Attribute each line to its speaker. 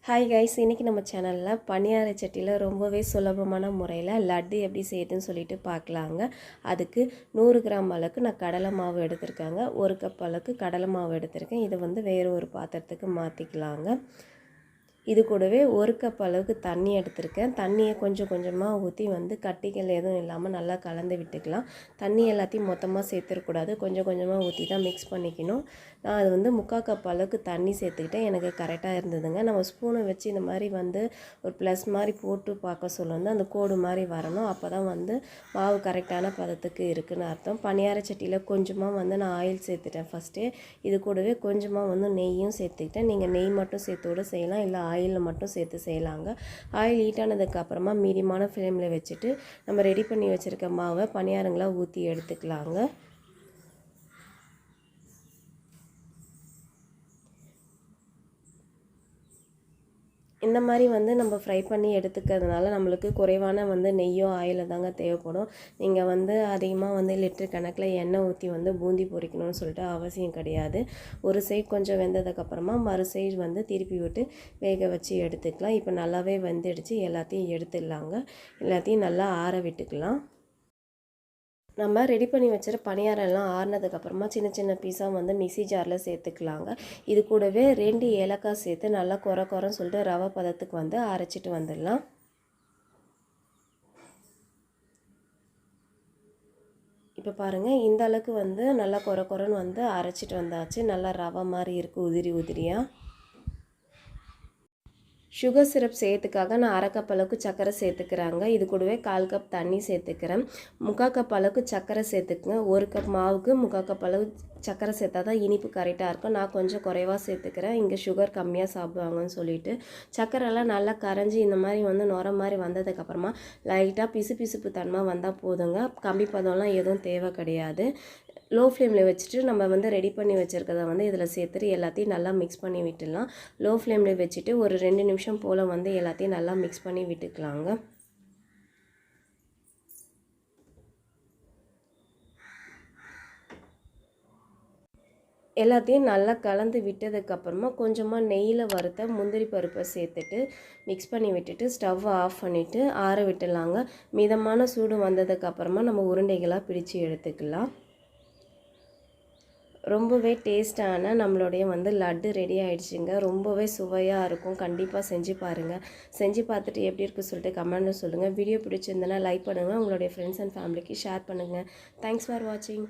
Speaker 1: Hi guys, இன்றைக்கி நம்ம சேனலில் பணியார சட்டியில் ரொம்பவே சுலபமான முறையில் லட்டு எப்படி செய்யுதுன்னு சொல்லிட்டு பார்க்கலாங்க. அதுக்கு 100 கிராம் அளவுக்கு நான் கடலை மாவு எடுத்திருக்கேங்க. 1 கப் அளவுக்கு கடலை மாவு எடுத்திருக்கேன். இதை வந்து வேறு ஒரு பாத்திரத்துக்கு மாற்றிக்கலாங்க. இது கூடவே 1 கப் அளவுக்கு தண்ணி எடுத்திருக்கேன். தண்ணியை கொஞ்சம் கொஞ்சமாக ஊற்றி வந்து கட்டிகள் எதுவும் இல்லாமல் நல்லா கலந்து விட்டுக்கலாம். தண்ணி எல்லாத்தையும் மொத்தமாக சேர்த்துடக்கூடாது, கொஞ்சம் கொஞ்சமாக ஊற்றி தான் மிக்ஸ் பண்ணிக்கணும். நான் அது வந்து 3/4 கப் அளவுக்கு தண்ணி சேர்த்துக்கிட்டேன். எனக்கு கரெக்டாக இருந்ததுங்க. நம்ம ஸ்பூனை வச்சு இந்த மாதிரி வந்து ஒரு ப்ளஸ் மாதிரி போட்டு பார்க்க சொல்லுவோம், அந்த கோடு மாதிரி வரணும். அப்போ தான் வந்து மாவு கரெக்டான பதத்துக்கு இருக்குதுன்னு அர்த்தம். பணியார சட்டியில் கொஞ்சமாக வந்து நான் ஆயில் சேர்த்துட்டேன் ஃபஸ்ட்டு. இது கூடவே கொஞ்சமாக வந்து நெய்யும் சேர்த்துக்கிட்டேன். நீங்கள் நெய் மட்டும் சேர்த்து கூட செய்யலாம், இல்லை ஆயிலில் மட்டும் சேர்த்து செய்யலாங்க. ஆயில் ஹீட் ஆனதுக்கப்புறமா மீடியமான ஃப்ளேமில் வச்சுட்டு நம்ம ரெடி பண்ணி வச்சுருக்க மாவை பணியாரங்களாக ஊற்றி எடுத்துக்கலாங்க. இந்த மாதிரி வந்து நம்ம ஃப்ரை பண்ணி எடுத்துக்கிறதுனால நம்மளுக்கு குறைவான வந்து நெய்யோ ஆயிலோ தாங்க தேவைப்படும். நீங்கள் வந்து அதிகமாக வந்து லிட்டர் கணக்கில் எண்ணெய் ஊற்றி வந்து பூந்தி பொரிக்கணும்னு சொல்லிட்டு அவசியம் கிடையாது. ஒரு சைடு கொஞ்சம் வெந்ததுக்கப்புறமா மறு சைடு வந்து திருப்பி விட்டு வேக வச்சு எடுத்துக்கலாம். இப்போ நல்லாவே வெந்துடுச்சு. எல்லாத்தையும் எடுத்துடலாங்க. எல்லாத்தையும் நல்லா ஆற விட்டுக்கலாம். நம்ம ரெடி பண்ணி வச்சுரு பணியாரம் எல்லாம் ஆறினதுக்கப்புறமா சின்ன சின்ன பீஸாக வந்து மிக்ஸி ஜாரில் சேர்த்துக்கலாங்க. இது கூடவே 2 ஏலக்காய் சேர்த்து நல்லா குறன்னு சொல்லிட்டு ரவை பதத்துக்கு வந்து அரைச்சிட்டு வந்துடலாம். இப்போ பாருங்கள், இந்த அளவுக்கு வந்து நல்லா குறன்னு வந்து அரைச்சிட்டு வந்தாச்சு. நல்லா ரவை மாதிரி இருக்குது, உதிரி உதிரியாக. சுகர் சிரப் சேர்த்துக்காக நான் 1/2 கப் அளவுக்கு சர்க்கரை சேர்த்துக்கிறாங்க. இது கூடவே 1/4 கப் தண்ணி சேர்த்துக்கிறேன். 3/4 கப் அளவுக்கு சர்க்கரை சேர்த்துக்குங்க. 1 கப் மாவுக்கு 3/4 கப் அளவு சர்க்கரை சேர்த்தா தான் இனிப்பு கரெக்டாக இருக்கும். நான் கொஞ்சம் குறைவாக சேர்த்துக்கிறேன், இங்கே சுகர் கம்மியாக சாப்பிடுவாங்கன்னு சொல்லிட்டு. சர்க்கரைலாம் நல்லா கரைஞ்சி இந்த மாதிரி வந்து நுர மாதிரி வந்ததுக்கப்புறமா லைட்டாக பிசுப்பு தன்மை வந்தால் போதுங்க. கம்பி பதம்லாம் எதுவும் தேவை கிடையாது. லோ ஃப்ளேமில் வச்சுட்டு நம்ம வந்து ரெடி பண்ணி வச்சுருக்கதை வந்து இதில் சேர்த்துட்டு எல்லாத்தையும் நல்லா மிக்ஸ் பண்ணி விட்டுடலாம். லோ ஃப்ளேமில் வச்சுட்டு ஒரு 2 நிமிஷம் போல் வந்து எல்லாத்தையும் நல்லா மிக்ஸ் பண்ணி விட்டுக்கலாங்க. எல்லாத்தையும் நல்லா கலந்து விட்டதுக்கப்புறமா கொஞ்சமாக நெய்யில் வறுத்த முந்திரி பருப்பை சேர்த்துட்டு மிக்ஸ் பண்ணி விட்டுட்டு ஸ்டவ்வை ஆஃப் பண்ணிவிட்டு ஆற விட்டுடலாங்க. மிதமான சூடு வந்ததுக்கப்புறமா நம்ம உருண்டைகளாக பிடிச்சி எடுத்துக்கலாம். ரொம்பவே டேஸ்டான நம்மளுடைய வந்து லட்டு ரெடி ஆகிடுச்சிங்க. ரொம்பவே சுவையாக இருக்கும். கண்டிப்பாக செஞ்சு பாருங்கள். செஞ்சு பார்த்துட்டு எப்படி இருக்குன்னு சொல்லிட்டு கமெண்ட்டில் சொல்லுங்கள். வீடியோ பிடிச்சிருந்தனா லைக் பண்ணுங்கள். உங்களுடைய ஃப்ரெண்ட்ஸ் அண்ட் ஃபேமிலிக்கு ஷேர் பண்ணுங்கள். தேங்க்ஸ் ஃபார் வாட்சிங்.